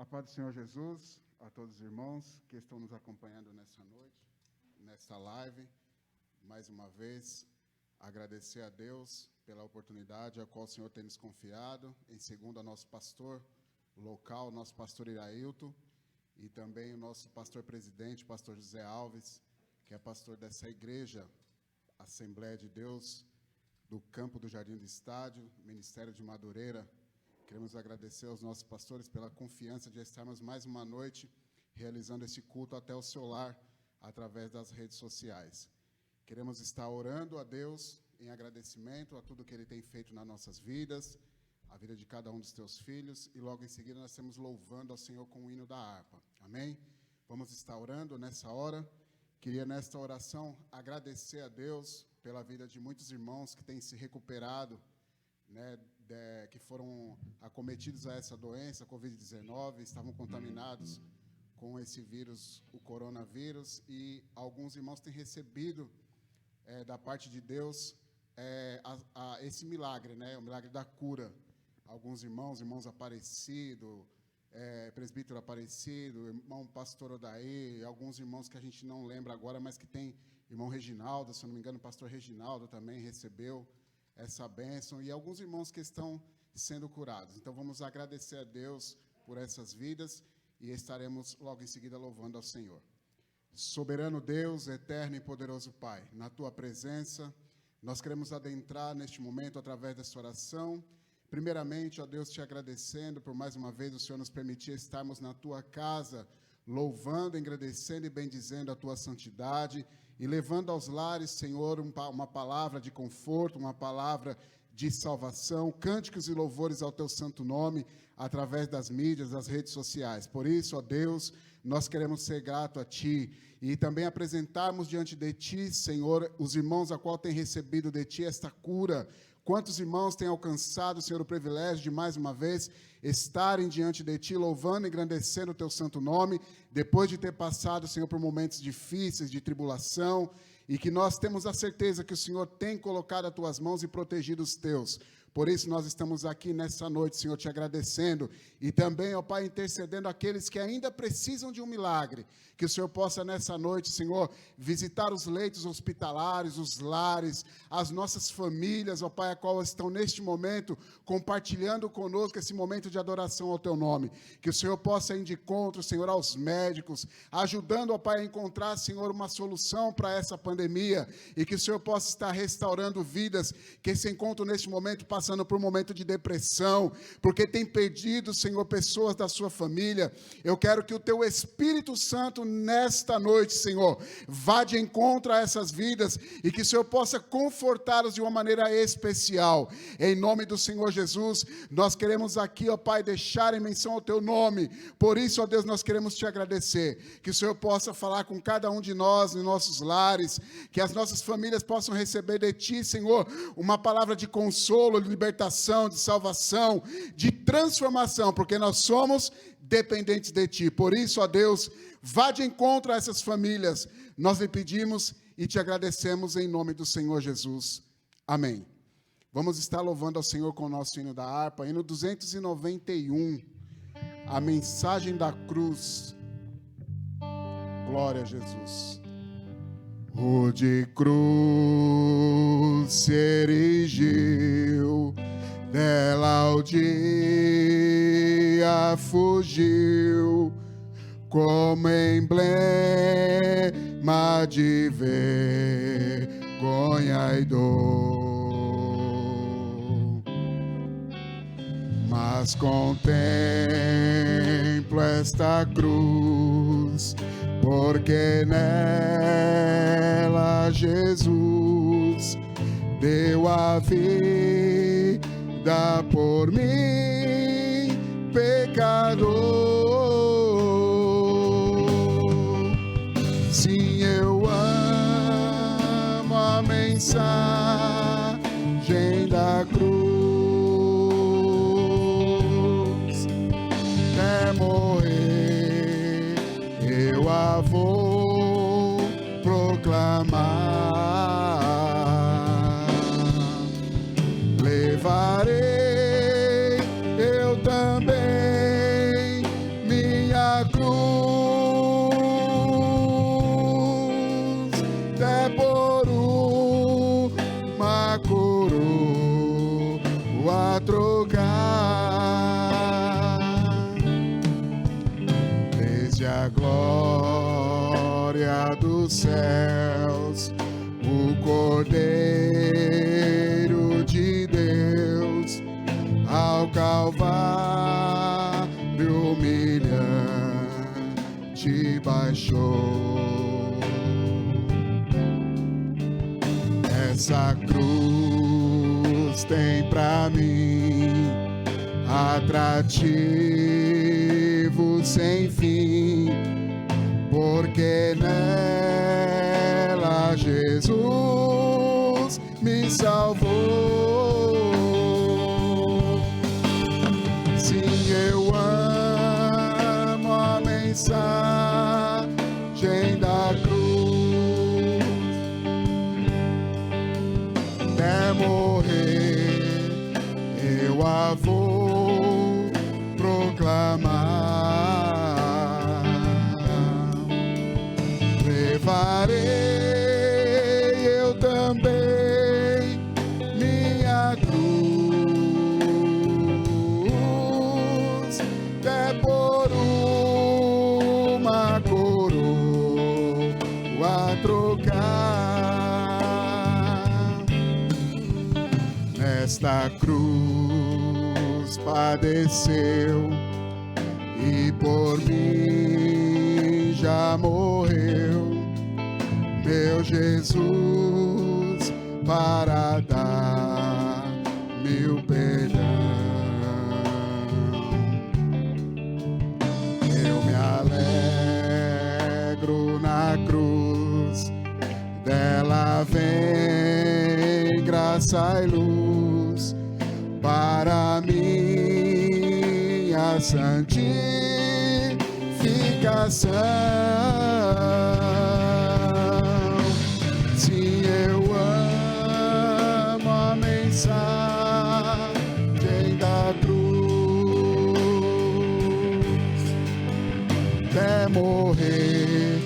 A paz do Senhor Jesus, a todos os irmãos que estão nos acompanhando nessa noite, nesta live. Mais uma vez, agradecer a Deus pela oportunidade a qual o Senhor tem nos confiado, em segundo a nosso pastor local, nosso pastor Irailton, e também o nosso pastor presidente, pastor José Alves, que é pastor dessa igreja, Assembleia de Deus, do campo do Jardim do Estádio, Ministério de Madureira. Queremos agradecer aos nossos pastores pela confiança de estarmos mais uma noite realizando esse culto até o seu lar, através das redes sociais. Queremos estar orando a Deus em agradecimento a tudo que Ele tem feito nas nossas vidas, a vida de cada um dos teus filhos, e logo em seguida nós estamos louvando ao Senhor com o hino da harpa. Amém? Vamos estar orando nessa hora. Queria nesta oração agradecer a Deus pela vida de muitos irmãos que têm se recuperado, que foram acometidos a essa doença, Covid-19, estavam contaminados com esse vírus, o coronavírus, e alguns irmãos têm recebido da parte de Deus esse milagre, o milagre da cura. Alguns irmãos Aparecido, presbítero Aparecido, irmão pastor Odaí, alguns irmãos que a gente não lembra agora, mas que tem irmão Reginaldo, se eu não me engano, o pastor Reginaldo também recebeu essa bênção, e alguns irmãos que estão sendo curados. Então vamos agradecer a Deus por essas vidas e estaremos logo em seguida louvando ao Senhor. Soberano Deus, eterno e poderoso Pai, na Tua presença, nós queremos adentrar neste momento através dessa oração. Primeiramente, ó Deus, te agradecendo por mais uma vez o Senhor nos permitir estarmos na Tua casa, louvando, agradecendo e bendizendo a Tua santidade e levando aos lares, Senhor, uma palavra de conforto, uma palavra de salvação, cânticos e louvores ao Teu santo nome, através das mídias, das redes sociais. Por isso, ó Deus, nós queremos ser grato a Ti e também apresentarmos diante de Ti, Senhor, os irmãos a qual têm recebido de Ti esta cura. Quantos irmãos têm alcançado, Senhor, o privilégio de, mais uma vez, estarem diante de Ti, louvando e engrandecendo o Teu santo nome, depois de ter passado, Senhor, por momentos difíceis, de tribulação, e que nós temos a certeza que o Senhor tem colocado as Tuas mãos e protegido os Teus. Por isso nós estamos aqui nessa noite, Senhor, te agradecendo e também, ó Pai, intercedendo aqueles que ainda precisam de um milagre. Que o Senhor possa nessa noite, Senhor, visitar os leitos hospitalares, os lares, as nossas famílias, ó Pai, a qual estão neste momento compartilhando conosco esse momento de adoração ao Teu nome. Que o Senhor possa ir de encontro, Senhor, aos médicos, ajudando, ó Pai, a encontrar, Senhor, uma solução para essa pandemia, e que o Senhor possa estar restaurando vidas que se encontram neste momento passando por um momento de depressão, porque tem perdido, Senhor, pessoas da sua família. Eu quero que o Teu Espírito Santo, nesta noite, Senhor, vá de encontro a essas vidas e que o Senhor possa confortá-los de uma maneira especial. Em nome do Senhor Jesus, nós queremos aqui, ó Pai, deixar em menção ao Teu nome. Por isso, ó Deus, nós queremos Te agradecer. Que o Senhor possa falar com cada um de nós, nos nossos lares, que as nossas famílias possam receber de Ti, Senhor, uma palavra de consolo, de libertação, de salvação, de transformação, porque nós somos dependentes de Ti. Por isso, ó Deus, vá de encontro a essas famílias. Nós lhe pedimos e te agradecemos em nome do Senhor Jesus. Amém. Vamos estar louvando ao Senhor com o nosso hino da harpa, hino 291, a mensagem da cruz. Glória a Jesus. O de cruz se erigiu, dela o dia fugiu, como emblema de vergonha e dor. Mas contemplo esta cruz, porque nela Jesus deu a vida por mim, pecador. Sim, eu amo a mensagem da cruz. Até morrer eu a vou proclamar. Levarei eu também glória dos céus, o Cordeiro de Deus, ao Calvário humilhante baixou. Essa cruz tem pra mim atrativo sem fim, porque nela Jesus me salvou. Sim, eu amo a mensagem da cruz, até morrer eu a vou proclamar. Levarei eu também minha cruz, até por uma coroa trocar. Nesta cruz padeceu e por mim já morreu meu Jesus para dar-me o perdão. Eu me alegro na cruz, dela vem graça e luz para minha santificação. Sim, eu amo a mensagem da cruz, até morrer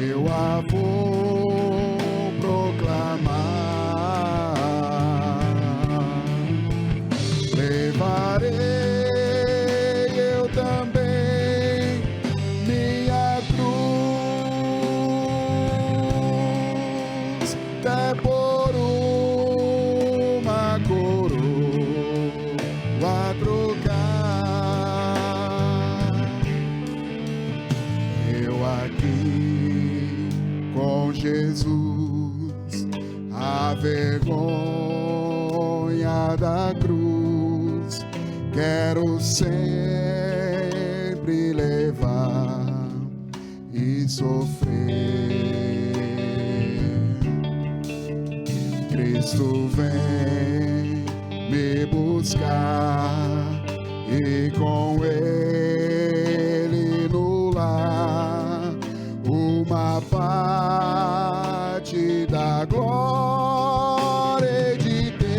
eu a vou proclamar. Levarei eu também minha cruz, até por uma coroa trocar. Eu aqui com Jesus, a vergonha da cruz, quero sempre levar e sofrer. Cristo vem me buscar e com Ele no lar uma parte da glória de ter.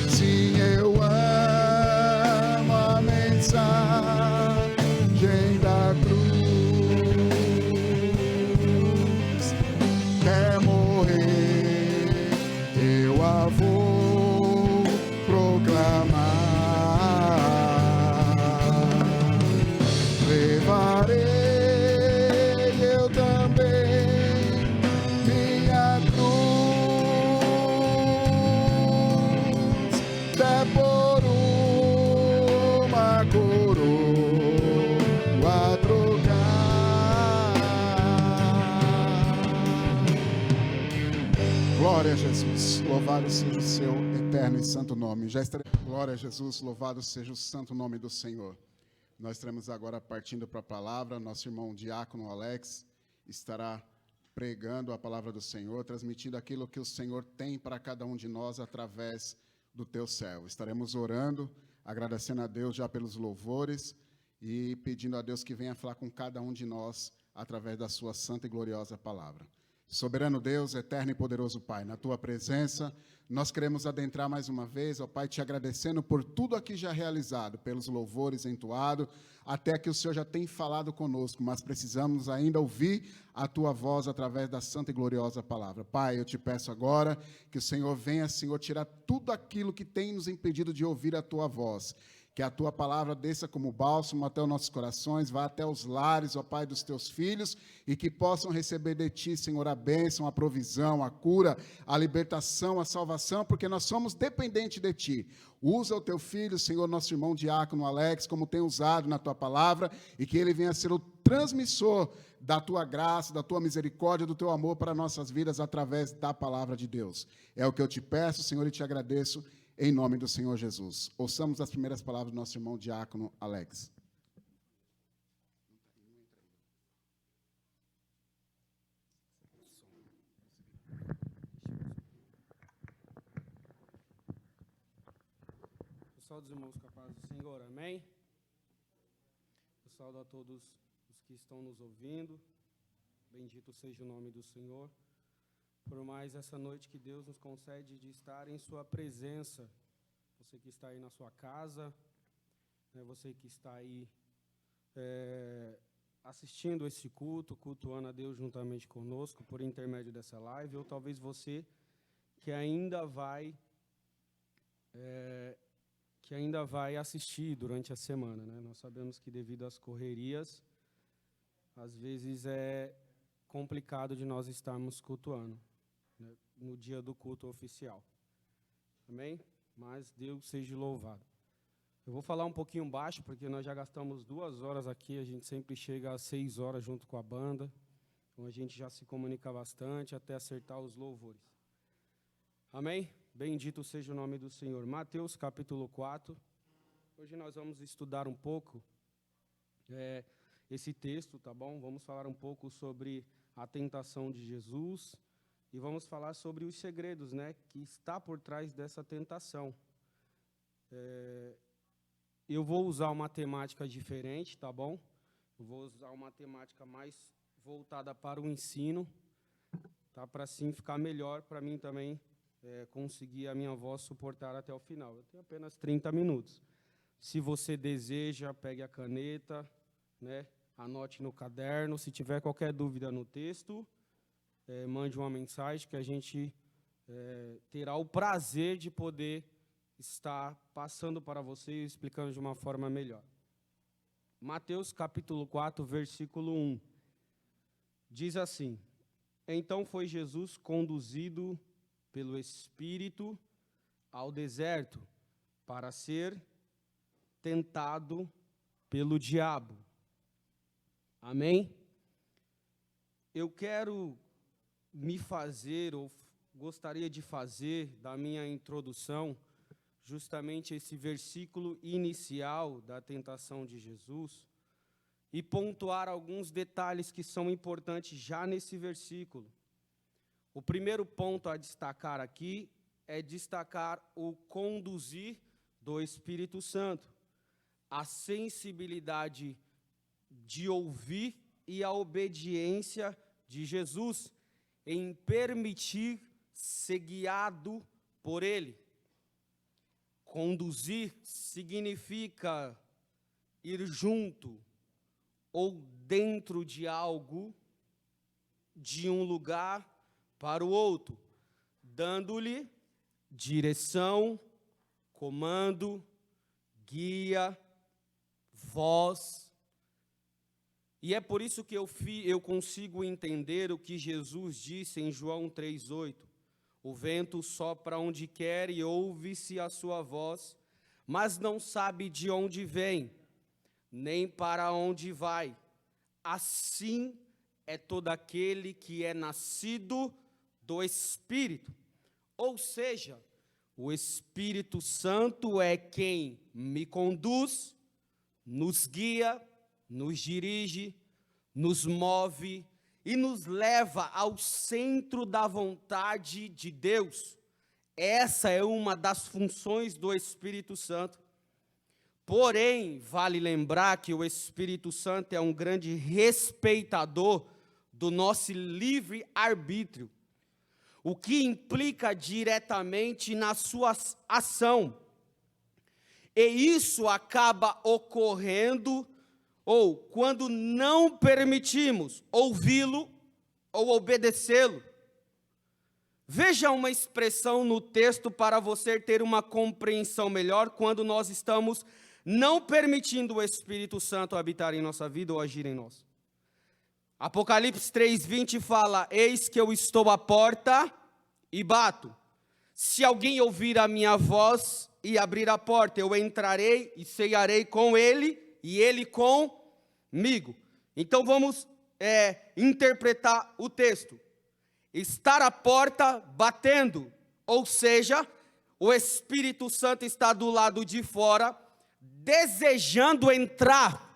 Sim, eu amo a mensagem da cruz, até morrer eu a vou proclamar. Levarei eu também minha cruz, até por uma coroa trocar. Glória a Jesus, louvado seja o seu eterno e santo nome. Glória a Jesus, louvado seja o santo nome do Senhor. Nós estaremos agora partindo para a palavra. Nosso irmão diácono Alex estará pregando a palavra do Senhor, transmitindo aquilo que o Senhor tem para cada um de nós através do teu servo. Estaremos orando, agradecendo a Deus já pelos louvores e pedindo a Deus que venha falar com cada um de nós através da sua santa e gloriosa palavra. Soberano Deus, eterno e poderoso Pai, na tua presença, nós queremos adentrar mais uma vez, ó Pai, te agradecendo por tudo aqui já realizado, pelos louvores entoados, até que o Senhor já tem falado conosco, mas precisamos ainda ouvir a tua voz através da santa e gloriosa palavra. Pai, eu te peço agora que o Senhor venha, Senhor, tirar tudo aquilo que tem nos impedido de ouvir a tua voz, Que a tua palavra desça como bálsamo até os nossos corações, vá até os lares, ó Pai, dos teus filhos, e que possam receber de ti, Senhor, a bênção, a provisão, a cura, a libertação, a salvação, porque nós somos dependentes de ti. Usa o teu filho, Senhor, nosso irmão diácono Alex, como tem usado na tua palavra, e que ele venha a ser o transmissor da tua graça, da tua misericórdia, do teu amor para nossas vidas através da palavra de Deus. É o que eu te peço, Senhor, e te agradeço, em nome do Senhor Jesus. Ouçamos as primeiras palavras do nosso irmão diácono Alex. Saúde dos irmãos capazes do Senhor, amém? Eu saúdo a todos os que estão nos ouvindo, bendito seja o nome do Senhor, por mais essa noite que Deus nos concede de estar em sua presença, você que está aí na sua casa, né, você que está aí assistindo esse culto, cultuando a Deus juntamente conosco, por intermédio dessa live, ou talvez você que ainda vai assistir durante a semana, né? Nós sabemos que devido às correrias, às vezes é complicado de nós estarmos cultuando, né, no dia do culto oficial. Amém? Mas Deus seja louvado. Eu vou falar um pouquinho baixo, porque nós já gastamos 2 horas aqui, a gente sempre chega às 6 horas junto com a banda, então a gente já se comunica bastante até acertar os louvores. Amém? Bendito seja o nome do Senhor. Mateus, capítulo 4. Hoje nós vamos estudar um pouco esse texto, tá bom? Vamos falar um pouco sobre a tentação de Jesus e vamos falar sobre os segredos, né, que está por trás dessa tentação. Eu vou usar uma temática diferente, tá bom? Eu vou usar uma temática mais voltada para o ensino, tá? Para assim ficar melhor para mim também conseguir a minha voz suportar até o final. Eu tenho apenas 30 minutos. Se você deseja, pegue a caneta, né, anote no caderno. Se tiver qualquer dúvida no texto, mande uma mensagem que a gente terá o prazer de poder estar passando para você e explicando de uma forma melhor. Mateus capítulo 4, versículo 1. Diz assim: Então foi Jesus conduzido pelo Espírito ao deserto, para ser tentado pelo diabo. Amém? Eu quero gostaria de fazer da minha introdução, justamente esse versículo inicial da tentação de Jesus, e pontuar alguns detalhes que são importantes já nesse versículo. O primeiro ponto a destacar aqui é destacar o conduzir do Espírito Santo, a sensibilidade de ouvir e a obediência de Jesus em permitir ser guiado por Ele. Conduzir significa ir junto ou dentro de algo, de um lugar para o outro, dando-lhe direção, comando, guia, voz. E é por isso que eu consigo entender o que Jesus disse em João 3,8. O vento sopra onde quer e ouve-se a sua voz, mas não sabe de onde vem, nem para onde vai. Assim é todo aquele que é nascido do Espírito. Ou seja, o Espírito Santo é quem me conduz, nos guia, nos dirige, nos move e nos leva ao centro da vontade de Deus. Essa é uma das funções do Espírito Santo. Porém, vale lembrar que o Espírito Santo é um grande respeitador do nosso livre-arbítrio, o que implica diretamente na sua ação. E isso acaba ocorrendo ou quando não permitimos ouvi-lo ou obedecê-lo. Veja uma expressão no texto para você ter uma compreensão melhor quando nós estamos não permitindo o Espírito Santo habitar em nossa vida ou agir em nós. Apocalipse 3:20 fala: eis que eu estou à porta e bato. Se alguém ouvir a minha voz e abrir a porta, eu entrarei e cearei com ele e ele comigo. Então vamos interpretar o texto. Estar à porta batendo, ou seja, o Espírito Santo está do lado de fora, desejando entrar.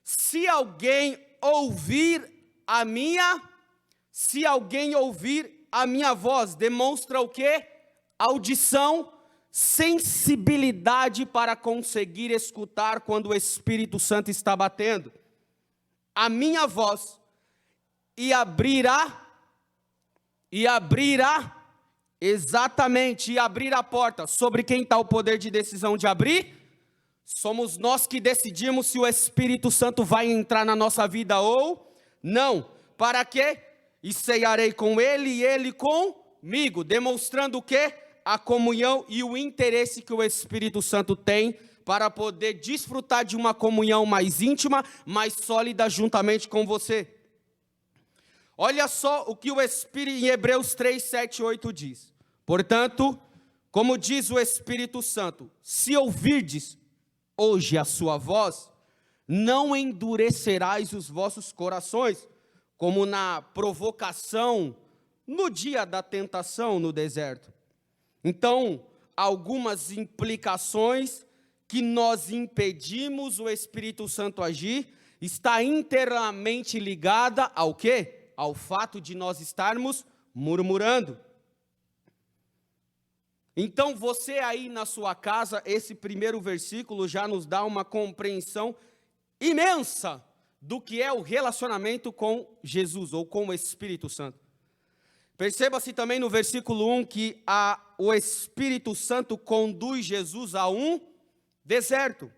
Se alguém ouvir a minha voz, demonstra o quê? Audição, sensibilidade para conseguir escutar quando o Espírito Santo está batendo. A minha voz e abrirá, exatamente, e abrir a porta. Sobre quem está o poder de decisão de abrir? Somos nós que decidimos se o Espírito Santo vai entrar na nossa vida ou não. Para quê? E cearei com ele e ele comigo, demonstrando o quê? A comunhão e o interesse que o Espírito Santo tem para poder desfrutar de uma comunhão mais íntima, mais sólida juntamente com você. Olha só o que o Espírito em Hebreus 3, 7, 8 diz. Portanto, como diz o Espírito Santo, se ouvirdes hoje a sua voz, não endurecerás os vossos corações, como na provocação, no dia da tentação no deserto. Então, algumas implicações que nós impedimos o Espírito Santo agir, está inteiramente ligada ao quê? Ao fato de nós estarmos murmurando. Então, você aí na sua casa, esse primeiro versículo já nos dá uma compreensão imensa do que é o relacionamento com Jesus, ou com o Espírito Santo. Perceba-se também no versículo 1 que o Espírito Santo conduz Jesus a um deserto.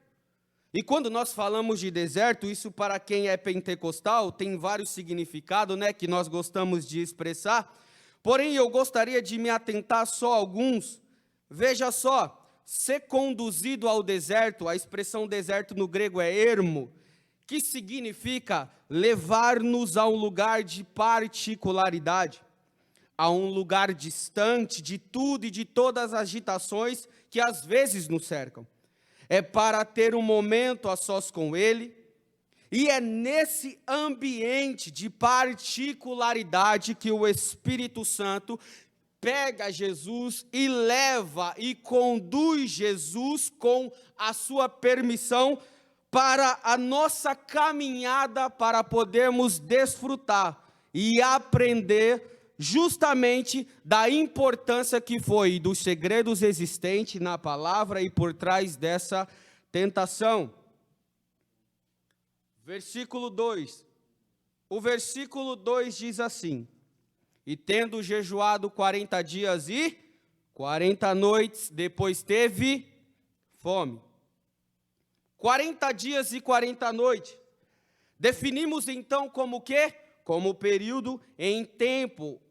E quando nós falamos de deserto, isso para quem é pentecostal tem vários significados, né, que nós gostamos de expressar. Porém, eu gostaria de me atentar só a alguns. Veja só, ser conduzido ao deserto, a expressão deserto no grego é ermo, que significa levar-nos a um lugar de particularidade, a um lugar distante de tudo e de todas as agitações que às vezes nos cercam. É para ter um momento a sós com Ele, e é nesse ambiente de particularidade que o Espírito Santo pega Jesus e leva e conduz Jesus com a sua permissão para a nossa caminhada, para podermos desfrutar e aprender justamente da importância que foi dos segredos existentes na palavra e por trás dessa tentação. Versículo 2. O versículo 2 diz assim: e tendo jejuado 40 dias e 40 noites, depois teve fome. 40 dias e 40 noites. Definimos então como o quê? Como o período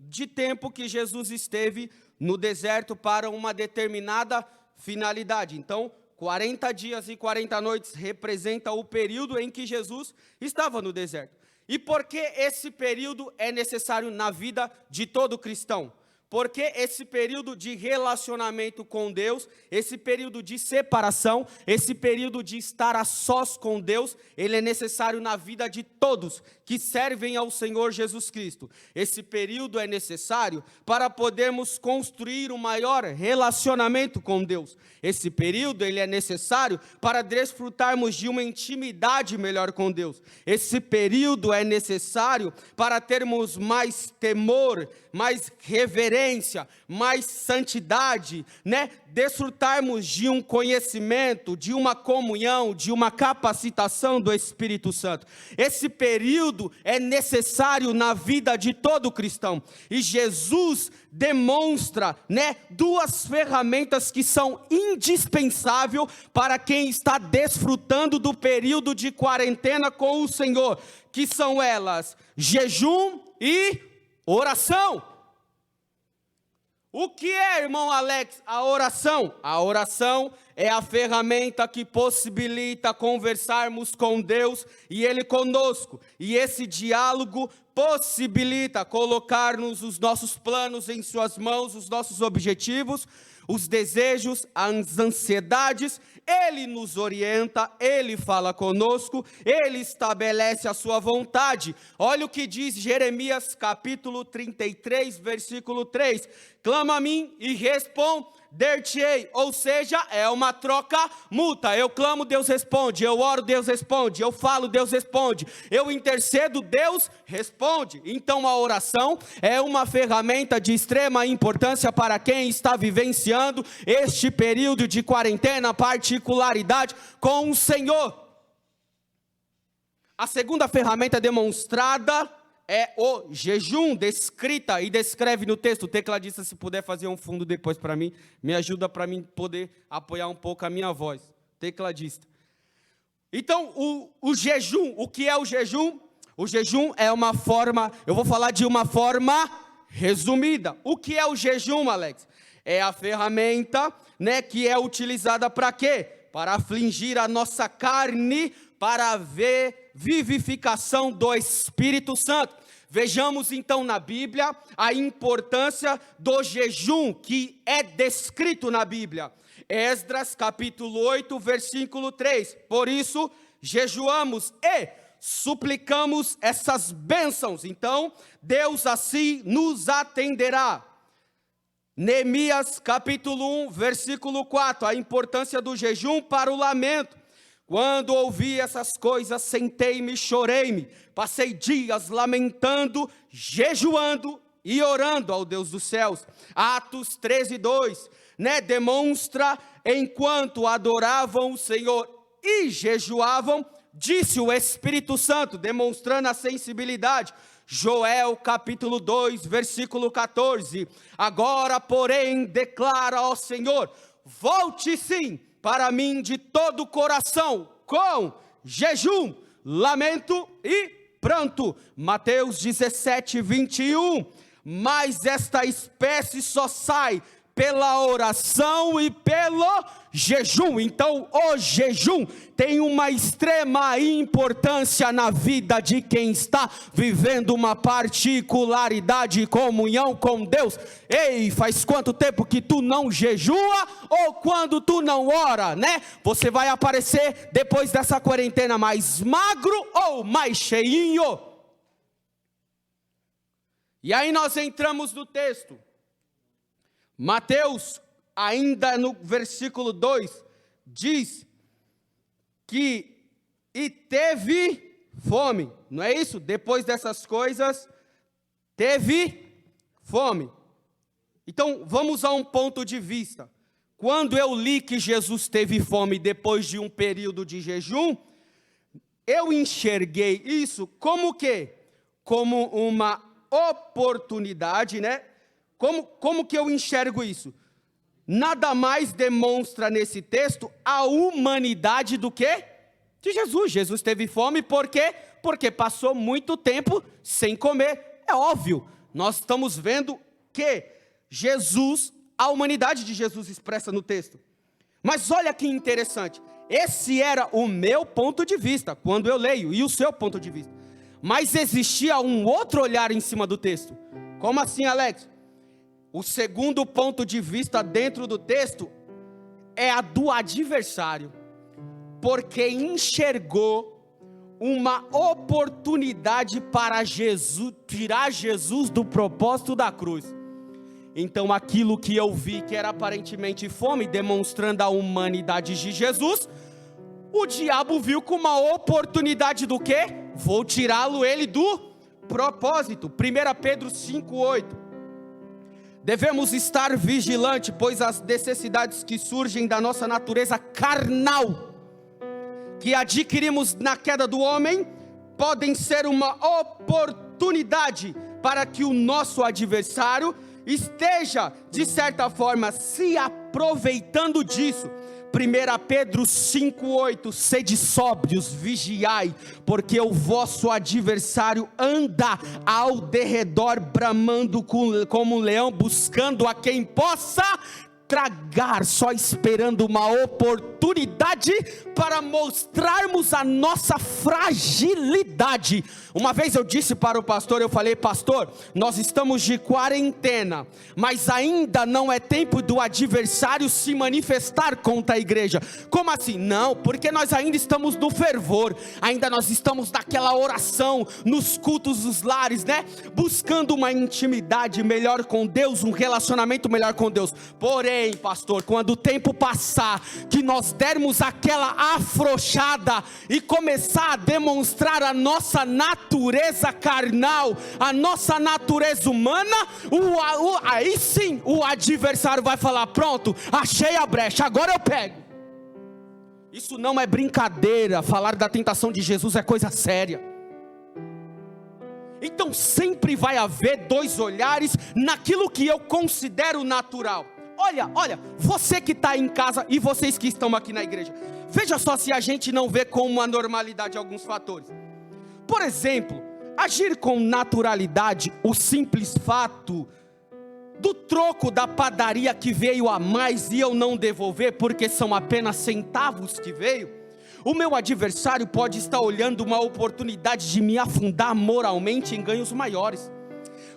de tempo que Jesus esteve no deserto para uma determinada finalidade. Então, 40 dias e 40 noites representa o período em que Jesus estava no deserto. E por que esse período é necessário na vida de todo cristão? Porque esse período de relacionamento com Deus, esse período de separação, esse período de estar a sós com Deus, ele é necessário na vida de todos que servem ao Senhor Jesus Cristo. Esse período é necessário para podermos construir um maior relacionamento com Deus. Esse período ele é necessário para desfrutarmos de uma intimidade melhor com Deus. Esse período é necessário para termos mais temor, mais reverência, mais santidade, né? Desfrutarmos de um conhecimento, de uma comunhão, de uma capacitação do Espírito Santo. Esse período é necessário na vida de todo cristão. E Jesus demonstra, né, duas ferramentas que são indispensáveis para quem está desfrutando do período de quarentena com o Senhor, que são elas: jejum e oração. O que é, irmão Alex, a oração? A oração é a ferramenta que possibilita conversarmos com Deus e Ele conosco. E esse diálogo possibilita colocar-nos os nossos planos em suas mãos, os nossos objetivos, os desejos, as ansiedades. Ele nos orienta, Ele fala conosco, Ele estabelece a sua vontade. Olha o que diz Jeremias capítulo 33, versículo 3. Clama a mim e responder-te-ei. Ou seja, é uma troca mútua. Eu clamo, Deus responde. Eu oro, Deus responde. Eu falo, Deus responde. Eu intercedo, Deus responde. Então a oração é uma ferramenta de extrema importância para quem está vivenciando este período de quarentena, particularidade com o Senhor. A segunda ferramenta demonstrada é o jejum, descrita e descreve no texto. O tecladista, se puder fazer um fundo depois para mim, me ajuda para mim poder apoiar um pouco a minha voz. Tecladista. Então, o jejum, o que é o jejum? O jejum é uma forma, eu vou falar de uma forma resumida. O que é o jejum, Alex? É a ferramenta, que é utilizada para quê? Para afligir a nossa carne, para ver vivificação do Espírito Santo. Vejamos então na Bíblia a importância do jejum que é descrito na Bíblia. Esdras capítulo 8, versículo 3. Por isso, jejuamos e suplicamos essas bênçãos. Então, Deus assim nos atenderá. Neemias capítulo 1, versículo 4. A importância do jejum para o lamento. Quando ouvi essas coisas, sentei-me e chorei-me. Passei dias lamentando, jejuando e orando ao Deus dos céus. Atos 13, 2, demonstra, enquanto adoravam o Senhor e jejuavam, disse o Espírito Santo, demonstrando a sensibilidade. Joel capítulo 2, versículo 14. Agora, porém, declara ao Senhor, volte sim para mim de todo o coração, com jejum, lamento e pranto. Mateus 17, 21. Mas esta espécie só sai pela oração e pelo jejum. Então o jejum tem uma extrema importância na vida de quem está vivendo uma particularidade e comunhão com Deus. Ei, faz quanto tempo que tu não jejua ou quando tu não ora, Você vai aparecer depois dessa quarentena mais magro ou mais cheinho. E aí nós entramos no texto. Mateus, ainda no versículo 2, diz que e teve fome, não é isso? Depois dessas coisas, teve fome. Então, vamos a um ponto de vista. Quando eu li que Jesus teve fome depois de um período de jejum, eu enxerguei isso como o quê? Como uma oportunidade, Como que eu enxergo isso? Nada mais demonstra nesse texto a humanidade do que de Jesus. Jesus teve fome por quê? Porque passou muito tempo sem comer. É óbvio, nós estamos vendo que Jesus, a humanidade de Jesus expressa no texto. Mas olha que interessante, esse era o meu ponto de vista, quando eu leio, e o seu ponto de vista. Mas existia um outro olhar em cima do texto. Como assim, Alex? O segundo ponto de vista dentro do texto é a do adversário, porque enxergou uma oportunidade para Jesus, tirar Jesus do propósito da cruz. Então aquilo que eu vi que era aparentemente fome, demonstrando a humanidade de Jesus, o diabo viu como uma oportunidade do quê? Vou tirá-lo ele do propósito. 1 Pedro 5:8. Devemos estar vigilantes, pois as necessidades que surgem da nossa natureza carnal, que adquirimos na queda do homem, podem ser uma oportunidade para que o nosso adversário esteja, de certa forma, se aproveitando disso. 1 Pedro 5:8, sede sóbrios, vigiai, porque o vosso adversário anda ao derredor, bramando como um leão, buscando a quem possa tragar só esperando uma oportunidade para mostrarmos a nossa fragilidade. Uma vez eu disse para o pastor, eu falei: pastor, nós estamos de quarentena, mas ainda não é tempo do adversário se manifestar contra a igreja. Como assim? Não, porque nós ainda estamos no fervor, ainda nós estamos naquela oração, nos cultos dos lares, né? Buscando uma intimidade melhor com Deus, um relacionamento melhor com Deus. Porém, pastor, quando o tempo passar, que nós dermos aquela afrouxada e começar a demonstrar a nossa natureza carnal, a nossa natureza humana, aí sim o adversário vai falar: pronto, achei a brecha, agora eu pego. Isso não é brincadeira, falar da tentação de Jesus é coisa séria. Então sempre vai haver dois olhares naquilo que eu considero natural. Olha, você que está em casa e vocês que estão aqui na igreja, veja só se a gente não vê como uma normalidade alguns fatores. Por exemplo, agir com naturalidade o simples fato do troco da padaria que veio a mais e eu não devolver porque são apenas centavos que veio. O meu adversário pode estar olhando uma oportunidade de me afundar moralmente em ganhos maiores.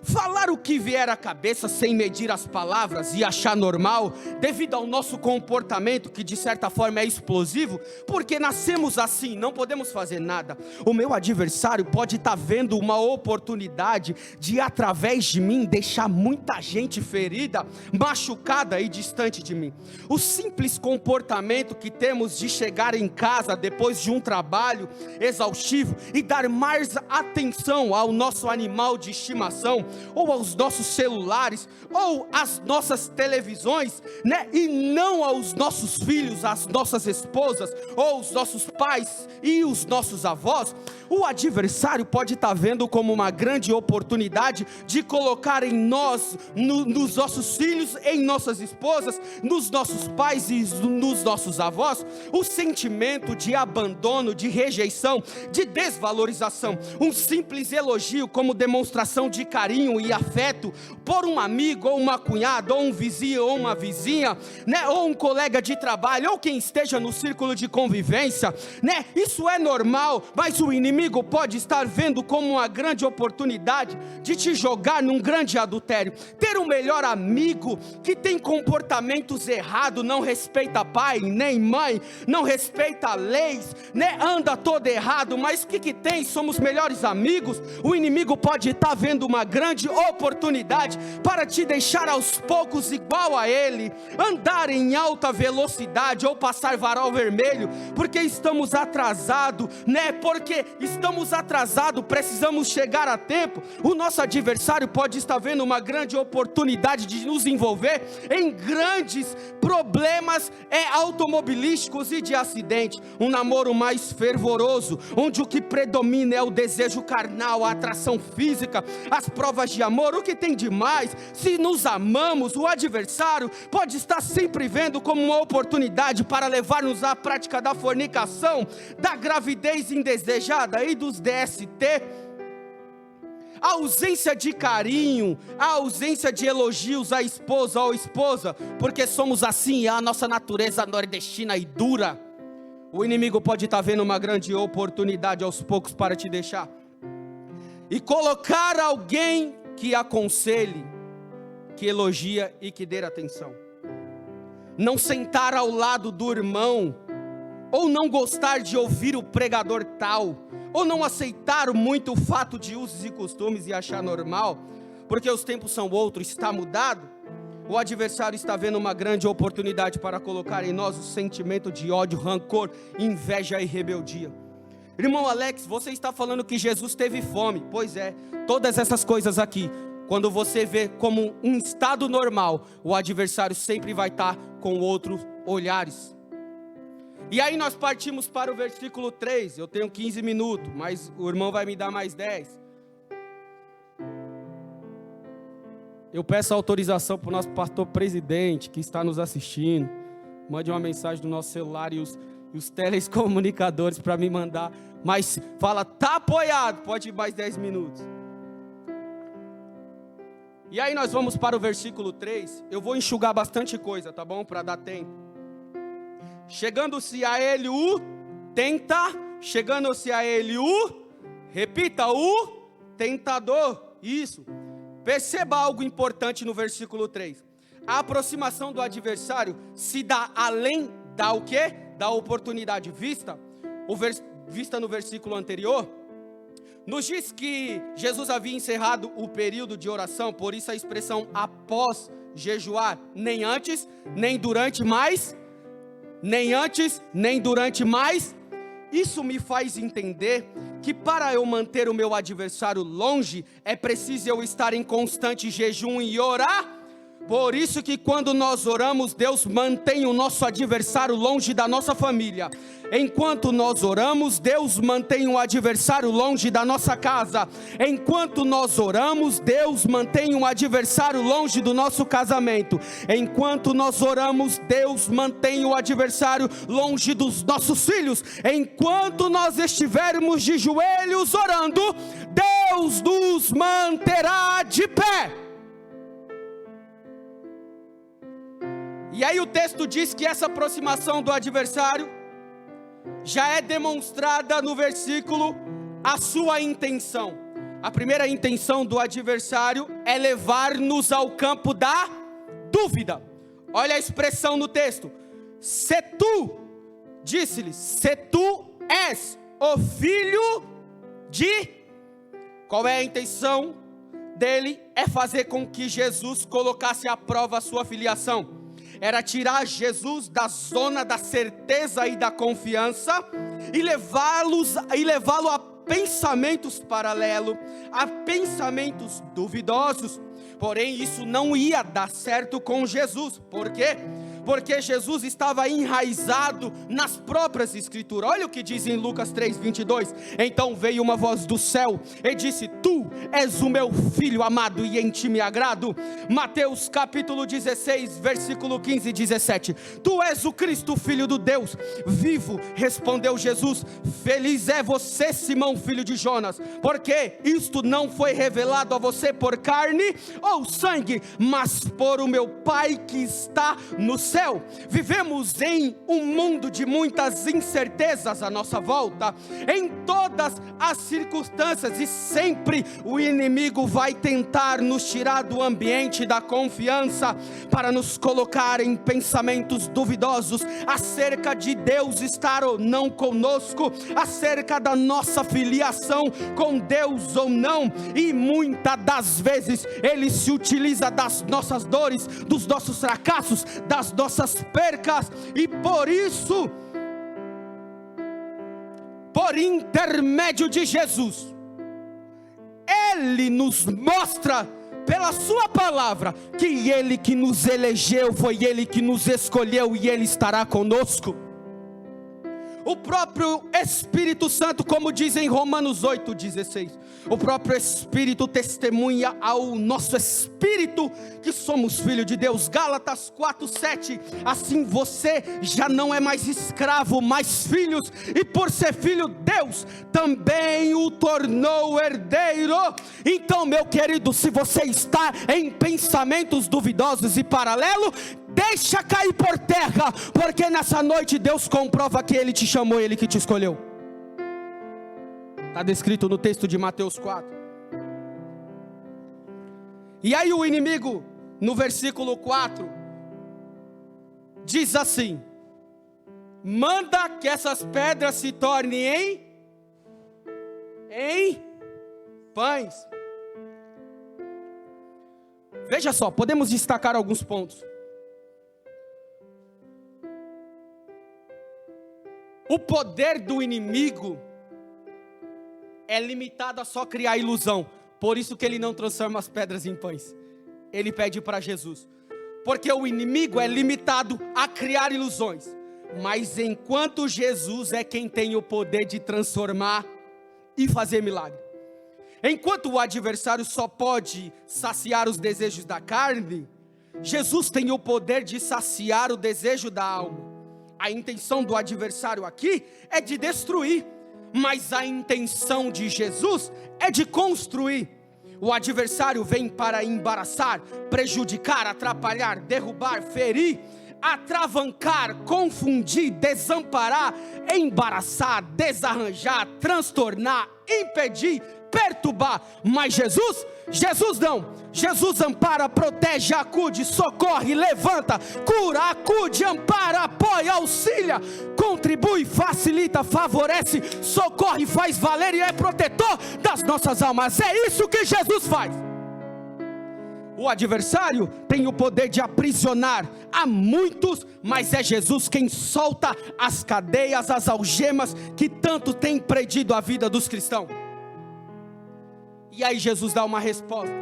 Falar o que vier à cabeça sem medir as palavras e achar normal, devido ao nosso comportamento que de certa forma é explosivo, porque nascemos assim, não podemos fazer nada. O meu adversário pode estar vendo uma oportunidade de através de mim deixar muita gente ferida, machucada e distante de mim. O simples comportamento que temos de chegar em casa depois de um trabalho exaustivo e dar mais atenção ao nosso animal de estimação, ou aos nossos celulares, ou às nossas televisões, né? E não aos nossos filhos, às nossas esposas, ou os nossos pais e os nossos avós. O adversário pode estar vendo como uma grande oportunidade de colocar em nós, nos nossos filhos, em nossas esposas, nos nossos pais e nos nossos avós, o sentimento de abandono, de rejeição, de desvalorização. Um simples elogio como demonstração de carinho e afeto por um amigo, ou uma cunhada, ou um vizinho, ou uma vizinha, né? Ou um colega de trabalho, ou quem esteja no círculo de convivência, né? Isso é normal, mas o inimigo pode estar vendo como uma grande oportunidade de te jogar num grande adultério. Ter um melhor amigo que tem comportamentos errados, não respeita pai nem mãe, não respeita leis, né? Anda todo errado, mas o que tem? Somos melhores amigos. O inimigo pode estar vendo uma grande oportunidade para te deixar aos poucos igual a ele, andar em alta velocidade ou passar varal vermelho, porque estamos atrasados, né? Porque estamos atrasados, precisamos chegar a tempo. O nosso adversário pode estar vendo uma grande oportunidade de nos envolver em grandes problemas automobilísticos e de acidente. Um namoro mais fervoroso, onde o que predomina é o desejo carnal, a atração física, as provas de amor. O que tem de mais? Se nos amamos, o adversário pode estar sempre vendo como uma oportunidade para levar-nos à prática da fornicação, da gravidez indesejada e dos DST. A ausência de carinho, a ausência de elogios à esposa ou esposa, porque somos assim, a nossa natureza nordestina e dura. O inimigo pode estar vendo uma grande oportunidade aos poucos para te deixar e colocar alguém que aconselhe, que elogia e que dê atenção. Não sentar ao lado do irmão, ou não gostar de ouvir o pregador tal, ou não aceitar muito o fato de usos e costumes e achar normal, porque os tempos são outros, está mudado. O adversário está vendo uma grande oportunidade para colocar em nós o sentimento de ódio, rancor, inveja e rebeldia. Irmão Alex, você está falando que Jesus teve fome. Pois é, todas essas coisas aqui, quando você vê como um estado normal, o adversário sempre vai estar com outros olhares. E aí nós partimos para o versículo 3, eu tenho 15 minutos, mas o irmão vai me dar mais 10. Eu peço autorização para o nosso pastor presidente que está nos assistindo, mande uma mensagem do nosso celular e os telecomunicadores para me mandar, mas fala, tá apoiado, pode ir mais 10 minutos. E aí nós vamos para o versículo 3. Eu vou enxugar bastante coisa, tá bom? Para dar tempo. Chegando-se a ele o tenta, chegando-se a ele repita, o tentador. Isso. Perceba algo importante no versículo 3. A aproximação do adversário se dá além da o quê? Da oportunidade vista no versículo anterior. Nos diz que Jesus havia encerrado o período de oração, por isso a expressão após jejuar, nem antes, nem durante mais, nem antes, nem durante mais. Isso me faz entender que para eu manter o meu adversário longe, é preciso eu estar em constante jejum e orar. Por isso que quando nós oramos, Deus mantém o nosso adversário longe da nossa família. Enquanto nós oramos, Deus mantém o adversário longe da nossa casa. Enquanto nós oramos, Deus mantém o adversário longe do nosso casamento. Enquanto nós oramos, Deus mantém o adversário longe dos nossos filhos. Enquanto nós estivermos de joelhos orando, Deus nos manterá de pé. E aí o texto diz que essa aproximação do adversário já é demonstrada no versículo a sua intenção. A primeira intenção do adversário é levar-nos ao campo da dúvida. Olha a expressão no texto. Se tu, disse-lhe, se tu és o filho de... Qual é a intenção dele? É fazer com que Jesus colocasse à prova a sua filiação. Era tirar Jesus da zona da certeza e da confiança e levá-lo a pensamentos paralelos, a pensamentos duvidosos. Porém, isso não ia dar certo com Jesus. Por quê? Porque Jesus estava enraizado nas próprias escrituras. Olha o que diz em Lucas 3:22. Então veio uma voz do céu e disse: tu és o meu filho amado e em ti me agrado. Mateus capítulo 16, versículo 15 e 17. Tu és o Cristo, filho do Deus vivo. Respondeu Jesus: feliz é você, Simão, filho de Jonas, porque isto não foi revelado a você por carne ou sangue, mas por o meu Pai que está no céu. Vivemos em um mundo de muitas incertezas à nossa volta, em todas as circunstâncias, e sempre o inimigo vai tentar nos tirar do ambiente da confiança, para nos colocar em pensamentos duvidosos, acerca de Deus estar ou não conosco, acerca da nossa filiação com Deus ou não, e muitas das vezes ele se utiliza das nossas dores, dos nossos fracassos, das nossas percas, e por isso, por intermédio de Jesus, Ele nos mostra pela sua palavra que Ele que nos elegeu, foi Ele que nos escolheu, e Ele estará conosco. O próprio Espírito Santo, como diz em Romanos 8:16, o próprio Espírito testemunha ao nosso espírito que somos filhos de Deus. Gálatas 4:7, assim você já não é mais escravo, mas filhos, e por ser filho, Deus também o tornou herdeiro. Então, meu querido, se você está em pensamentos duvidosos e paralelos, deixa cair por terra, porque nessa noite Deus comprova que Ele te chamou, Ele que te escolheu. Está descrito no texto de Mateus 4. E aí o inimigo, no versículo 4, diz assim: manda que essas pedras se tornem em pães. Veja só, podemos destacar alguns pontos. O poder do inimigo é limitado a só criar ilusão. Por isso que ele não transforma as pedras em pães. Ele pede para Jesus. Porque o inimigo é limitado a criar ilusões. Mas enquanto Jesus é quem tem o poder de transformar e fazer milagre. Enquanto o adversário só pode saciar os desejos da carne, Jesus tem o poder de saciar o desejo da alma. A intenção do adversário aqui é de destruir, mas a intenção de Jesus é de construir. O adversário vem para embaraçar, prejudicar, atrapalhar, derrubar, ferir, atravancar, confundir, desamparar, embaraçar, desarranjar, transtornar, impedir, perturbar. Mas Jesus não. Jesus ampara, protege, acude, socorre, levanta, cura, acude, ampara, apoia, auxilia, contribui, facilita, favorece, socorre, faz valer e é protetor das nossas almas. É isso que Jesus faz. O adversário tem o poder de aprisionar a muitos, mas é Jesus quem solta as cadeias, as algemas que tanto tem predido a vida dos cristãos. E aí Jesus dá uma resposta.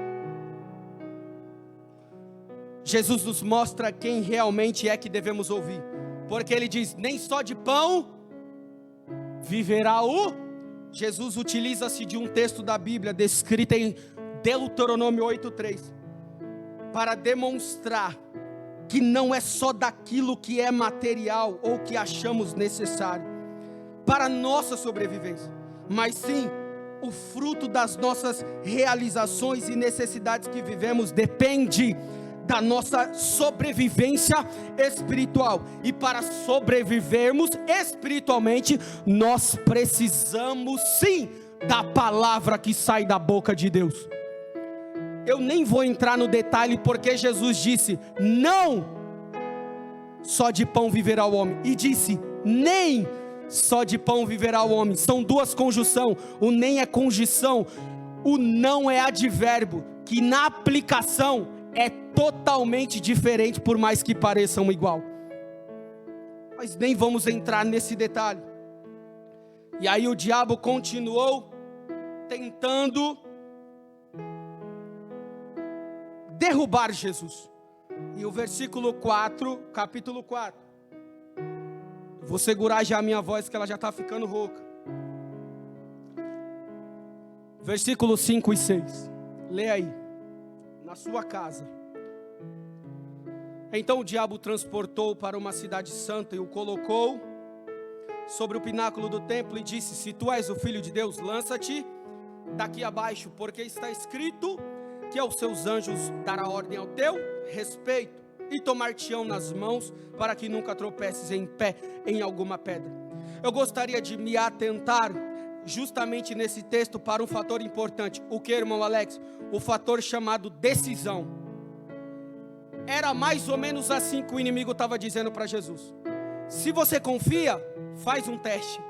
Jesus nos mostra quem realmente é que devemos ouvir, porque ele diz: nem só de pão viverá o... Jesus utiliza-se de um texto da Bíblia descrito em Deuteronômio 8:3, para demonstrar que não é só daquilo que é material ou que achamos necessário para nossa sobrevivência, mas sim o fruto das nossas realizações e necessidades que vivemos depende da nossa sobrevivência espiritual. E para sobrevivermos espiritualmente, nós precisamos sim da palavra que sai da boca de Deus. Eu nem vou entrar no detalhe, porque Jesus disse: não só de pão viverá o homem, e disse: nem só de pão viverá o homem. São duas conjunções. O nem é conjunção, o não é advérbio, que na aplicação é totalmente diferente, por mais que pareçam igual. Mas nem vamos entrar nesse detalhe. E aí o diabo continuou tentando derrubar Jesus. E o versículo 4, capítulo 4. Vou segurar já a minha voz, que ela já está ficando rouca. Versículos 5 e 6. Lê aí. Na sua casa. Então o diabo o transportou para uma cidade santa e o colocou sobre o pináculo do templo e disse: se tu és o filho de Deus, lança-te daqui abaixo, porque está escrito que aos seus anjos dará ordem ao teu respeito, e tomar-te-ão nas mãos, para que nunca tropeces em pé em alguma pedra. Eu gostaria de me atentar justamente nesse texto para um fator importante. O que, irmão Alex? O fator chamado decisão. Era mais ou menos assim que o inimigo estava dizendo para Jesus: se você confia, faz um teste.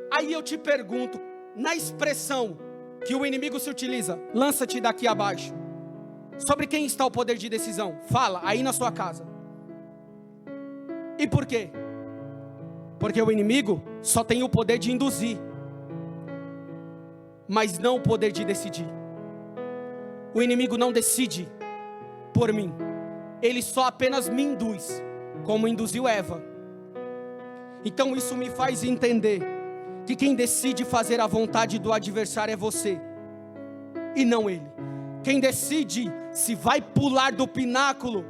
Aí eu te pergunto, na expressão que o inimigo se utiliza, lança-te daqui abaixo, sobre quem está o poder de decisão? Fala, aí na sua casa. E por quê? Porque o inimigo só tem o poder de induzir, mas não o poder de decidir. O inimigo não decide por mim, ele só apenas me induz, como induziu Eva. Então isso me faz entender que quem decide fazer a vontade do adversário é você, e não ele. Quem decide se vai pular do pináculo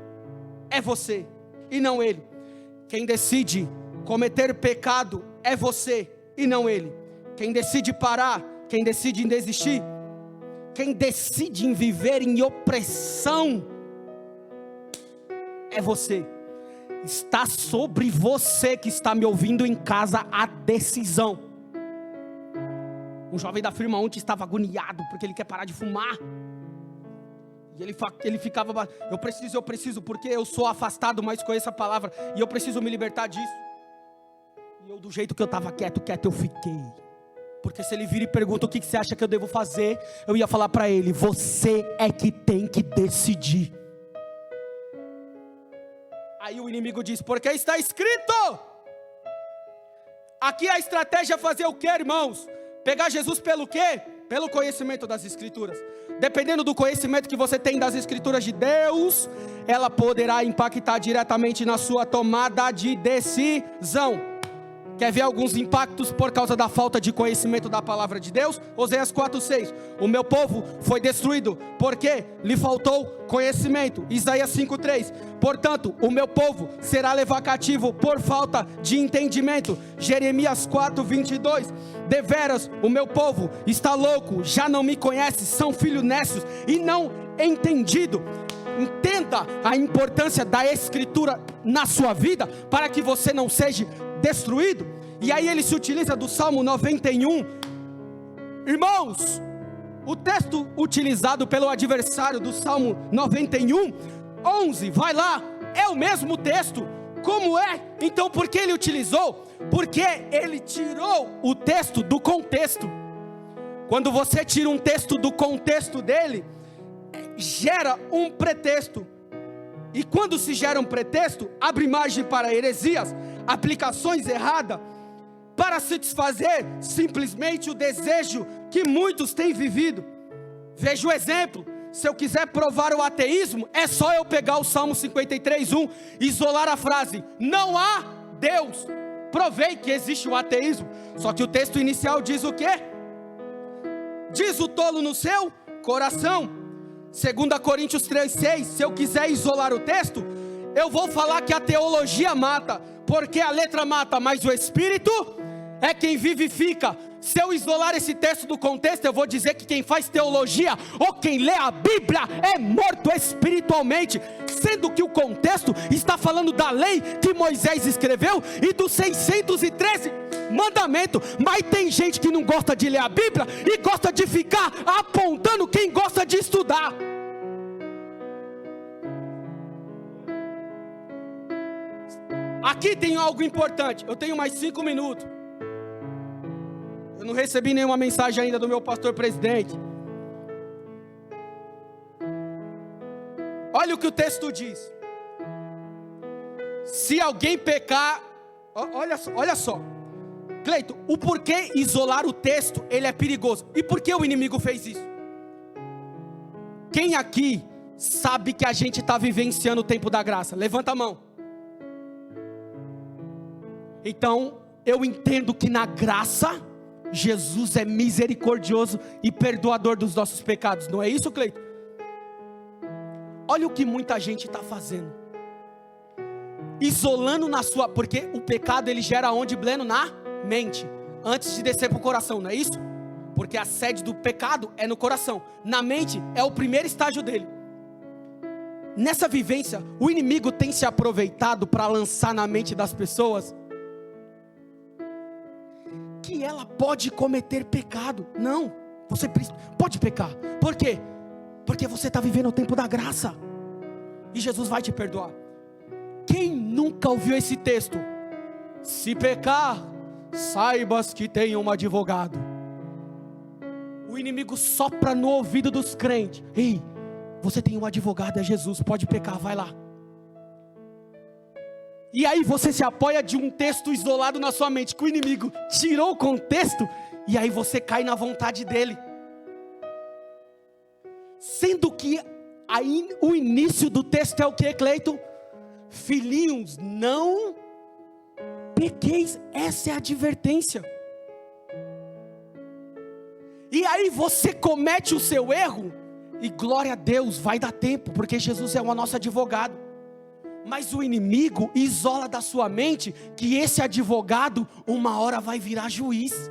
é você, e não ele. Quem decide cometer pecado é você, e não ele. Quem decide parar, quem decide em desistir, quem decide em viver em opressão é você. Está sobre você que está me ouvindo em casa a decisão. Um jovem da firma ontem estava agoniado porque ele quer parar de fumar. E ele ficava: eu preciso, porque eu sou afastado, mas conheço a palavra, e eu preciso me libertar disso. E eu, do jeito que eu estava quieto, eu fiquei. Porque se ele vira e pergunta: o que você acha que eu devo fazer? Eu ia falar para ele: você é que tem que decidir. Aí o inimigo diz: porque está escrito. Aqui a estratégia é fazer o que, irmãos? Pegar Jesus pelo quê? Pelo conhecimento das Escrituras. Dependendo do conhecimento que você tem das Escrituras de Deus, ela poderá impactar diretamente na sua tomada de decisão. Quer ver alguns impactos por causa da falta de conhecimento da palavra de Deus? Oséias 4:6. O meu povo foi destruído porque lhe faltou conhecimento. Isaías 5:3. Portanto, o meu povo será levado cativo por falta de entendimento. Jeremias 4:22. Deveras, o meu povo está louco, já não me conhece, são filhos nécios e não entendido. Entenda a importância da escritura na sua vida, para que você não seja destruído. E aí ele se utiliza do Salmo 91. Irmãos, o texto utilizado pelo adversário do Salmo 91, 11, vai lá, é o mesmo texto. Como é? Então por que ele utilizou? Porque ele tirou o texto do contexto. Quando você tira um texto do contexto dele, gera um pretexto. E quando se gera um pretexto, abre margem para heresias, aplicações erradas, para satisfazer simplesmente o desejo que muitos têm vivido. Veja o exemplo. Se eu quiser provar o ateísmo, é só eu pegar o Salmo 53:1, isolar a frase, não há Deus. Provei que existe o ateísmo. Só que o texto inicial diz o quê? Diz o tolo no seu coração. 2 Coríntios 3:6, se eu quiser isolar o texto, eu vou falar que a teologia mata, porque a letra mata, mas o Espírito é quem vivifica. Se eu isolar esse texto do contexto, eu vou dizer que quem faz teologia, ou quem lê a Bíblia, é morto espiritualmente, sendo que o contexto está falando da lei que Moisés escreveu, e dos 613 mandamentos. Mas tem gente que não gosta de ler a Bíblia, e gosta de ficar apontando quem gosta de estudar. Aqui tem algo importante, eu tenho mais 5 minutos. Eu não recebi nenhuma mensagem ainda do meu pastor presidente. Olha o que o texto diz. Se alguém pecar, olha só. Cleito, o porquê isolar o texto, ele é perigoso. E por que o inimigo fez isso? Quem aqui sabe que a gente está vivenciando o tempo da graça? Levanta a mão. Então, eu entendo que na graça, Jesus é misericordioso e perdoador dos nossos pecados. Não é isso, Cleito? Olha o que muita gente está fazendo. Isolando na sua... Porque o pecado ele gera onde, Bleno? Na mente. Antes de descer para o coração, não é isso? Porque a sede do pecado é no coração. Na mente é o primeiro estágio dele. Nessa vivência, o inimigo tem se aproveitado para lançar na mente das pessoas que ela pode cometer pecado. Não, você pode pecar. Por quê? Porque você está vivendo o tempo da graça, e Jesus vai te perdoar. Quem nunca ouviu esse texto? Se pecar, saibas que tem um advogado. O inimigo sopra no ouvido dos crentes: ei, você tem um advogado, é Jesus, pode pecar, vai lá. E aí você se apoia de um texto isolado na sua mente, que o inimigo tirou o contexto, e aí você cai na vontade dele. Sendo que aí, o início do texto é o que, Cleito? Filhinhos, não pequeis. Essa é a advertência. E aí você comete o seu erro, e glória a Deus, vai dar tempo, porque Jesus é o nosso advogado. Mas o inimigo isola da sua mente que esse advogado uma hora vai virar juiz.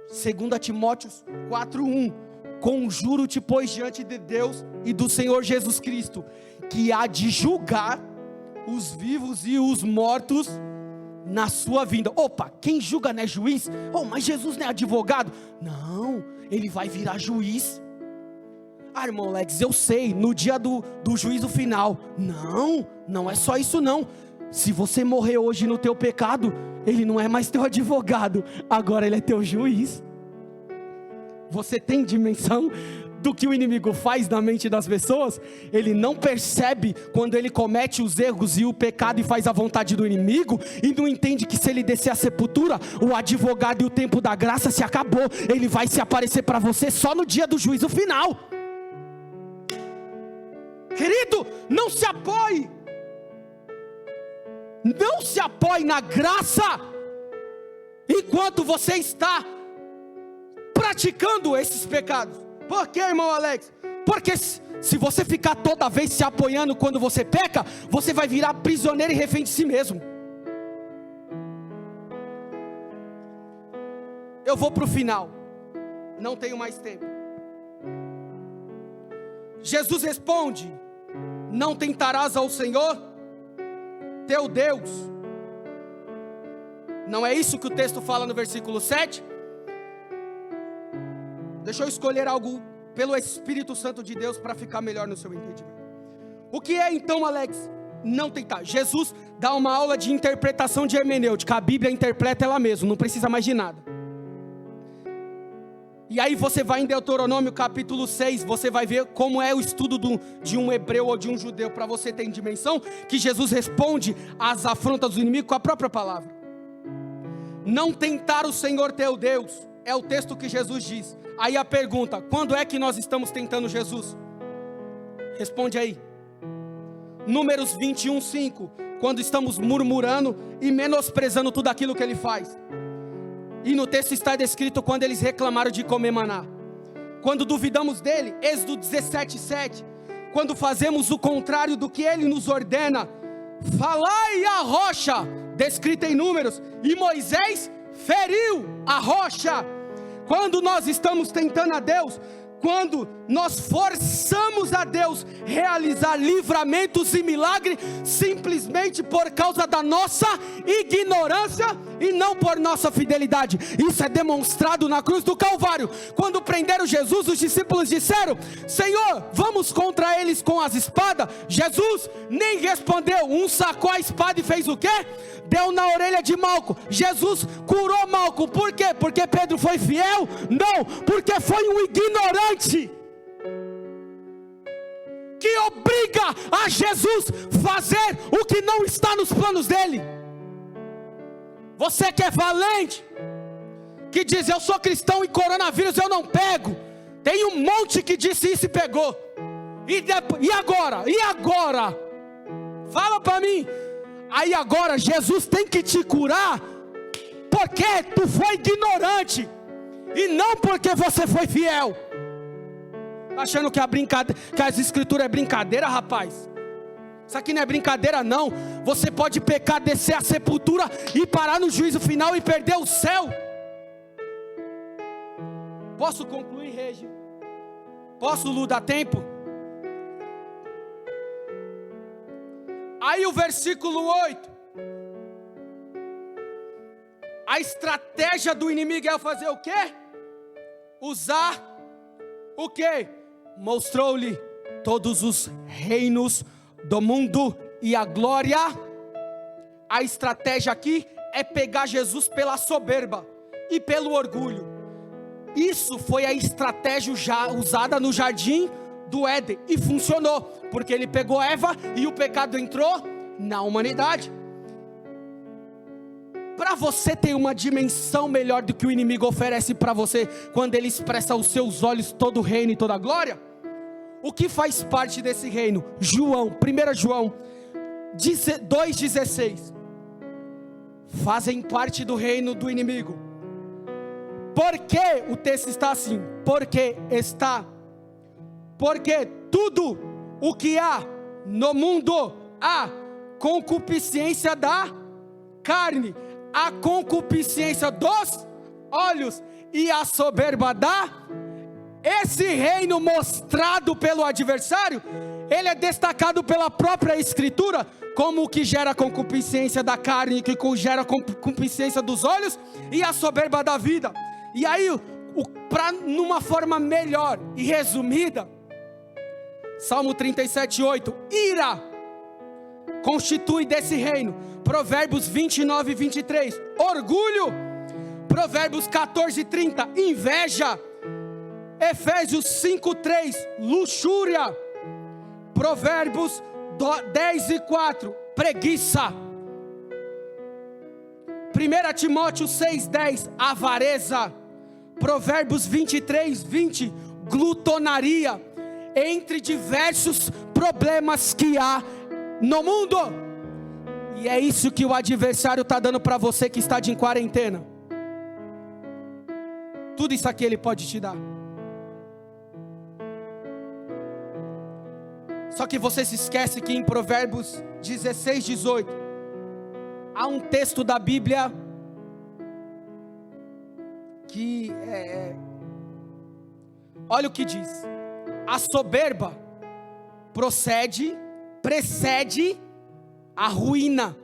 2 Timóteo 4:1. Conjuro-te, pois, diante de Deus e do Senhor Jesus Cristo, que há de julgar os vivos e os mortos na sua vinda. Opa, quem julga não é juiz? Oh, mas Jesus não é advogado? Não, ele vai virar juiz. Ah, irmão Lex, eu sei, no dia do juízo final. Não é só isso não. Se você morrer hoje no teu pecado, ele não é mais teu advogado, agora ele é teu juiz. Você tem dimensão do que o inimigo faz na mente das pessoas? Ele não percebe quando ele comete os erros e o pecado e faz a vontade do inimigo, e não entende que se ele descer à sepultura, o advogado e o tempo da graça se acabou. Ele vai se aparecer para você só no dia do juízo final. Querido, não se apoie Não se apoie na graça enquanto você está praticando esses pecados. Por quê, irmão Alex? Porque se você ficar toda vez se apoiando quando você peca, você vai virar prisioneiro e refém de si mesmo. Eu vou para o final, não tenho mais tempo. Jesus responde: não tentarás ao Senhor teu Deus. Não é isso que o texto fala no versículo 7? Deixa eu escolher algo pelo Espírito Santo de Deus para ficar melhor no seu entendimento. O que é então, Alex, não tentar? Jesus dá uma aula de interpretação de hermenêutica. A Bíblia interpreta ela mesma, não precisa mais de nada. E aí você vai em Deuteronômio capítulo 6, você vai ver como é o estudo de um hebreu ou de um judeu, para você ter dimensão, que Jesus responde às afrontas do inimigo com a própria palavra. Não tentar o Senhor teu Deus, é o texto que Jesus diz. Aí a pergunta: quando é que nós estamos tentando Jesus? Responde aí. Números 21:5, quando estamos murmurando e menosprezando tudo aquilo que Ele faz. E no texto está descrito quando eles reclamaram de comer maná. Quando duvidamos dele, Êxodo 17:7. Quando fazemos o contrário do que ele nos ordena, falai a rocha, descrita em Números, e Moisés feriu a rocha. Quando nós estamos tentando a Deus, quando nós forçamos a Deus realizar livramentos e milagres, simplesmente por causa da nossa ignorância e não por nossa fidelidade. Isso é demonstrado na cruz do Calvário. Quando prenderam Jesus, os discípulos disseram: Senhor, vamos contra eles com as espadas? Jesus nem respondeu. Um sacou a espada e fez o quê? Deu na orelha de Malco. Jesus curou Malco. Por quê? Porque Pedro foi fiel? Não, porque foi um ignorante que obriga a Jesus fazer o que não está nos planos dele. Você que é valente, que diz: eu sou cristão e coronavírus eu não pego. Tem um monte que disse isso e pegou. E agora? E agora? Fala para mim. Aí agora Jesus tem que te curar porque tu foi ignorante e não porque você foi fiel. Tá achando que que as escrituras é brincadeira, rapaz? Isso aqui não é brincadeira não. Você pode pecar, descer a sepultura e parar no juízo final e perder o céu. Posso concluir, Regi? Posso, Lu, dar tempo? Aí o versículo 8. A estratégia do inimigo é fazer o quê? Usar o quê? Mostrou-lhe todos os reinos do mundo e a glória. A estratégia aqui é pegar Jesus pela soberba e pelo orgulho. Isso foi a estratégia já usada no jardim do Éden e funcionou, porque ele pegou Eva e o pecado entrou na humanidade. Para você ter uma dimensão melhor do que o inimigo oferece para você, quando ele expressa aos seus olhos todo o reino e toda a glória, o que faz parte desse reino? 1 João 2,16. Fazem parte do reino do inimigo. Por que o texto está assim? Porque tudo o que há no mundo, há concupiscência da carne, a concupiscência dos olhos e a soberba esse reino mostrado pelo adversário, ele é destacado pela própria escritura como o que gera concupiscência da carne, que gera concupiscência dos olhos e a soberba da vida. E aí, numa forma melhor e resumida, Salmo 37:8, ira constitui desse reino. Provérbios 29:23, orgulho. Provérbios 14:30, inveja. Efésios 5:3, luxúria. Provérbios 10:4, preguiça. 1 Timóteo 6:10, avareza. Provérbios 23:20, glutonaria. Entre diversos problemas que há no mundo. E é isso que o adversário está dando para você que está de quarentena. Tudo isso aqui ele pode te dar. Só que você se esquece que em Provérbios 16, 18, há um texto da Bíblia que olha o que diz: a soberba precede a ruína,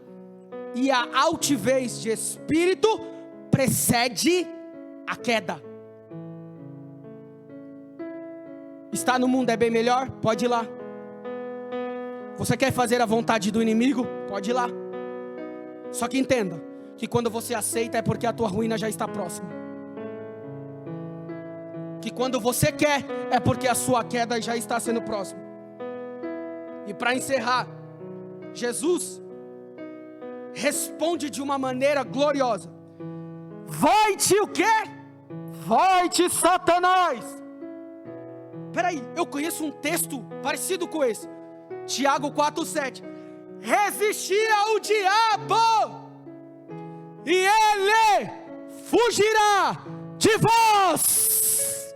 e a altivez de espírito precede a queda. Estar no mundo é bem melhor? Pode ir lá. Você quer fazer a vontade do inimigo? Pode ir lá. Só que entenda que quando você aceita é porque a tua ruína já está próxima. Que quando você quer é porque a sua queda já está sendo próxima. E para encerrar, Jesus responde de uma maneira gloriosa: vai-te o quê? Vai-te, Satanás. Peraí, eu conheço um texto parecido com esse. Tiago 4,7. Resistir ao diabo, e ele fugirá de vós.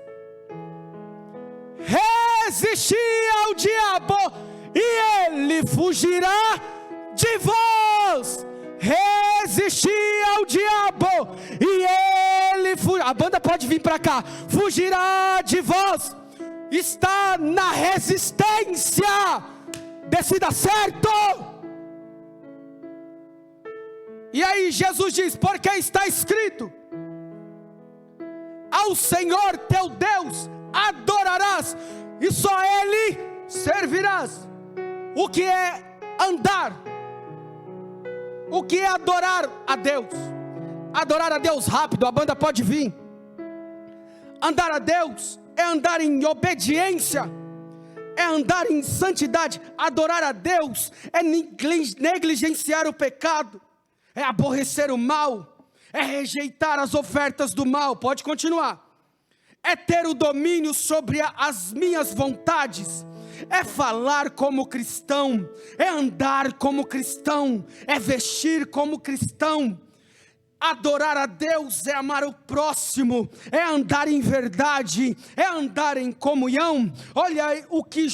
Resistir ao diabo, e ele fugirá de vós. Resistir ao diabo, e ele fugirá. A banda pode vir para cá. Fugirá de vós. Está na resistência. Decida certo. E aí Jesus diz: porque está escrito: ao Senhor teu Deus adorarás, e só Ele servirás. O que é andar? O que é adorar a Deus? Adorar a Deus rápido, a banda pode vir. Andar a Deus é andar em obediência, é andar em santidade. Adorar a Deus é negligenciar o pecado, é aborrecer o mal, é rejeitar as ofertas do mal. Pode continuar. É ter o domínio sobre as minhas vontades, é falar como cristão, é andar como cristão, é vestir como cristão. Adorar a Deus é amar o próximo, é andar em verdade, é andar em comunhão. Olha o que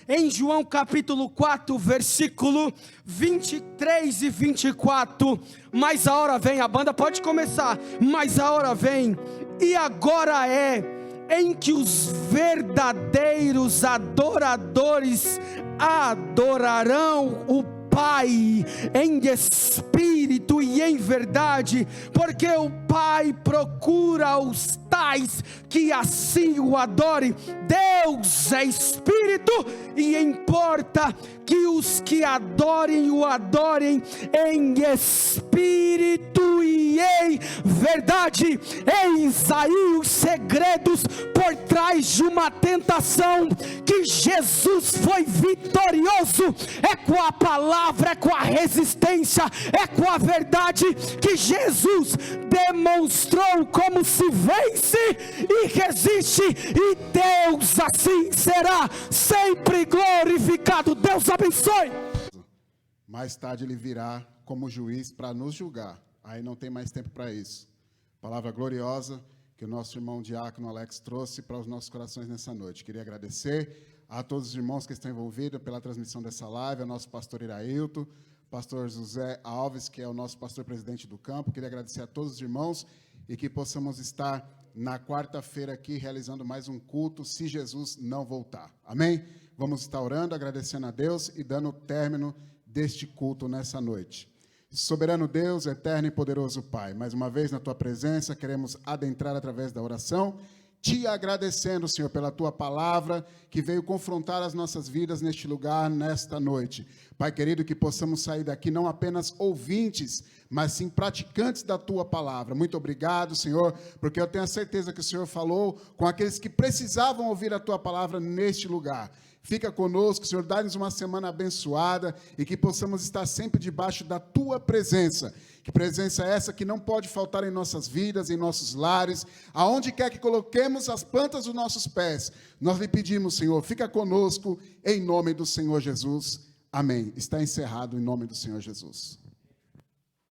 em João capítulo 4, versículo 23 e 24. Mas a hora vem, a banda pode começar. Mas a hora vem, e agora é, em que os verdadeiros adoradores adorarão o Pai em espírito e em verdade, porque o Pai procura os tais que assim o adorem. Deus é espírito, e importa que os que adorem o adorem em espírito e em verdade. Eis aí os segredos por trás de uma tentação que Jesus foi vitorioso. É com a palavra, é com a resistência, é com a verdade que Jesus demonstrou como se vence e resiste, e Deus assim será sempre glorificado. Deus abençoe. Mais tarde ele virá como juiz para nos julgar. Aí não tem mais tempo para isso. Palavra gloriosa que o nosso irmão diácono Alex trouxe para os nossos corações nessa noite. Queria agradecer a todos os irmãos que estão envolvidos pela transmissão dessa live, ao nosso pastor Irailton, pastor José Alves, que é o nosso pastor presidente do campo. Queria agradecer a todos os irmãos e que possamos estar na quarta-feira aqui realizando mais um culto, se Jesus não voltar. Amém? Vamos estar orando, agradecendo a Deus e dando término deste culto nessa noite. Soberano Deus, eterno e poderoso Pai, mais uma vez na Tua presença, queremos adentrar através da oração, te agradecendo, Senhor, pela Tua palavra, que veio confrontar as nossas vidas neste lugar, nesta noite. Pai querido, que possamos sair daqui não apenas ouvintes, mas sim praticantes da Tua palavra. Muito obrigado, Senhor, porque eu tenho a certeza que o Senhor falou com aqueles que precisavam ouvir a Tua palavra neste lugar. Fica conosco, Senhor, dá-nos uma semana abençoada e que possamos estar sempre debaixo da Tua presença. Que presença é essa que não pode faltar em nossas vidas, em nossos lares, aonde quer que coloquemos as plantas dos nossos pés. Nós lhe pedimos, Senhor, fica conosco, em nome do Senhor Jesus. Amém. Está encerrado em nome do Senhor Jesus.